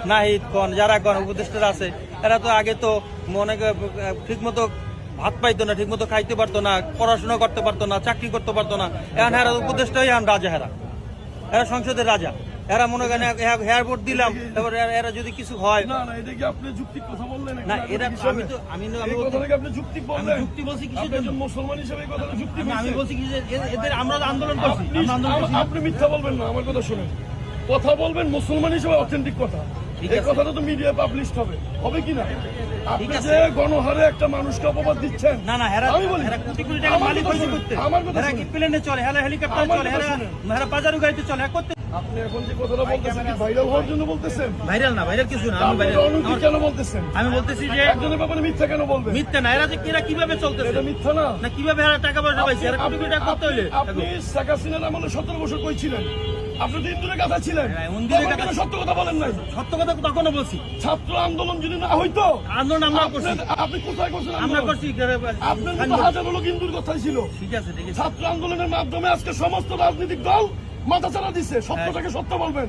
নাহিদ কোন যারা কোন উপদেষ্টারা আছে এরা তো আগে তো মনে ঠিক মতো ভাত পাইতো না, ঠিক মতো খাইতে পারতো না, পড়াশোনা করতে পারতো না, চাকরি করতে পারতো না। এখন এরা উপদেষ্টাই এখন রাজা, এরা সংসদের রাজা। এরা মনে করেন হেয়ার ভোট দিলাম, তারপর এরা যদি কিছু হয় না না, এটা কি আপনি যুক্তি কথা বললেন না, এরা আমি আপনি যুক্তি বললেন। যুক্তি বলছি কিছু একজন মুসলমান হিসেবে এই কথাটা যুক্তি আমি বলছি কি যে এদের আমরা আন্দোলন করছি, আপনি মিথ্যা বলবেন না, আমার কথা শুনেন। কথা বলবেন মুসলমান হিসেবে অথেন্টিক কথা। এই কথাটা তো মিডিয়া পাবলিশ হবে কি না? আপনি যে গণহারে একটা মানুষকে অপবাদ দিচ্ছেন। না না, আমি বলি কোটি কোটি টাকা মালিক হইছে করতে। আমার কথা এরা কি প্লেনে চলে, হেলিকপ্টারে চলে, এরা বাজারু গাড়িতে চলে করতে। আপনি এখন যে কথাটা বলতেছেন কি ভাইরাল হওয়ার জন্য বলতেছেন? ভাইরাল না, ভাইরাল কিছু না। আমি কেন বলতেছেন? আমি বলতেছি যে একজনের ব্যাপারে মিথ্যা কেন বলবেন? মিথ্যা না, এরা কিভাবে চলতেছে? এটা মিথ্যা না। না কিভাবে এরা টাকা পয়সা পাইছে? এরা কোটি কোটি টাকা করতে হইলে আপনি শেখ হাসিনার আমলে 17 বছর কই ছিলেন? আপনি তো ইন্দুরের কথা ছিলেন। ইন্দুরের কথা সত্য কথা বলেন নাই। সত্য কথা তখনও বলছি। ছাত্র আন্দোলন যদি না হইতো, আন্দোলন আমরা করছি। আপনি কোথায় করছেন? আমরা করছি। আপনার তো হাজারো লোক ইন্দুর কথাই ছিল। ঠিক আছে, ঠিক আছে। ছাত্র আন্দোলনের মাধ্যমে আজকে সমস্ত রাজনৈতিক দল মাথাচাড়া দিচ্ছে। সত্যটাকে সত্য বলবেন।